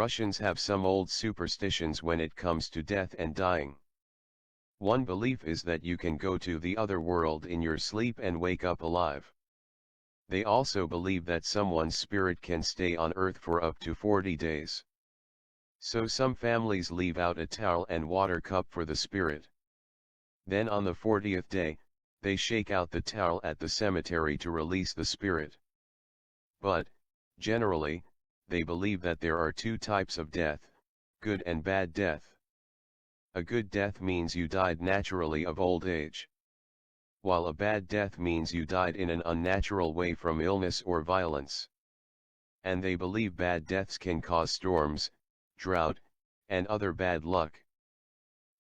Russians have some old superstitions when it comes to death and dying. One belief is that you can go to the other world in your sleep and wake up alive. They also believe that someone's spirit can stay on earth for up to 40 days. So some families leave out a towel and water cup for the spirit. Then on the 40th day, they shake out the towel at the cemetery to release the spirit. But, generally, they believe that there are two types of death, good and bad death. A good death means you died naturally of old age, while a bad death means you died in an unnatural way from illness or violence. And they believe bad deaths can cause storms, drought, and other bad luck.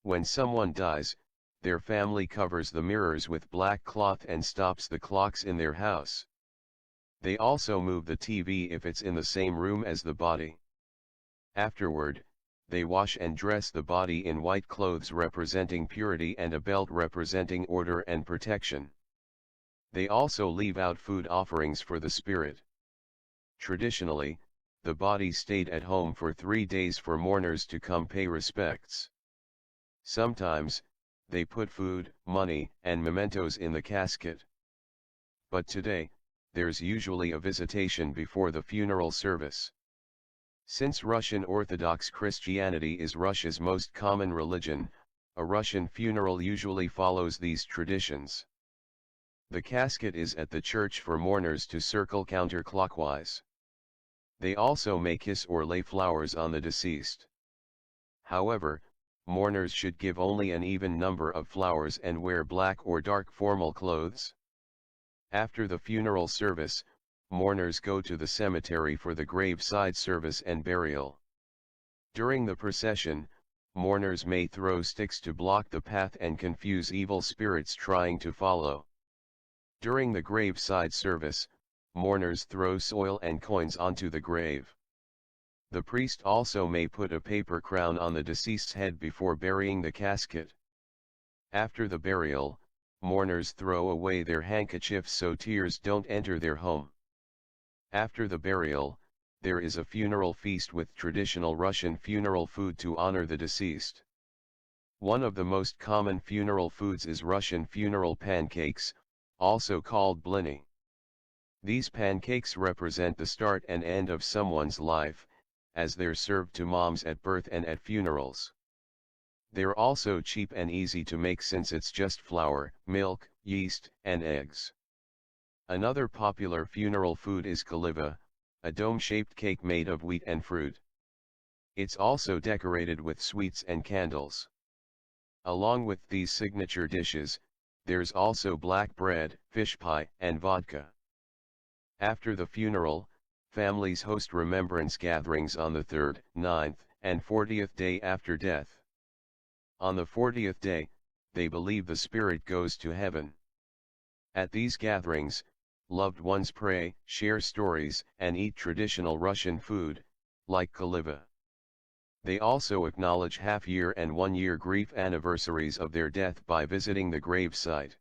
When someone dies, their family covers the mirrors with black cloth and stops the clocks in their house. They also move the TV if it's in the same room as the body. Afterward, they wash and dress the body in white clothes representing purity and a belt representing order and protection. They also leave out food offerings for the spirit. Traditionally, the body stayed at home for 3 days for mourners to come pay respects. Sometimes, they put food, money, and mementos in the casket. But today, there's usually a visitation before the funeral service. Since Russian Orthodox Christianity is Russia's most common religion, a Russian funeral usually follows these traditions. The casket is at the church for mourners to circle counterclockwise. They also may kiss or lay flowers on the deceased. However, mourners should give only an even number of flowers and wear black or dark formal clothes. After the funeral service, mourners go to the cemetery for the graveside service and burial. During the procession, mourners may throw sticks to block the path and confuse evil spirits trying to follow. During the graveside service, mourners throw soil and coins onto the grave. The priest also may put a paper crown on the deceased's head before burying the casket. After the burial, mourners throw away their handkerchiefs so tears don't enter their home. After the burial, there is a funeral feast with traditional Russian funeral food to honor the deceased. One of the most common funeral foods is Russian funeral pancakes, also called blini. These pancakes represent the start and end of someone's life, as they're served to moms at birth and at funerals. They're also cheap and easy to make since it's just flour, milk, yeast, and eggs. Another popular funeral food is kaliva, a dome-shaped cake made of wheat and fruit. It's also decorated with sweets and candles. Along with these signature dishes, there's also black bread, fish pie, and vodka. After the funeral, families host remembrance gatherings on the 3rd, 9th, and 40th day after death. On the 40th day, they believe the spirit goes to heaven. At these gatherings, loved ones pray, share stories, and eat traditional Russian food, like kaliva. They also acknowledge half-year and one-year grief anniversaries of their death by visiting the gravesite.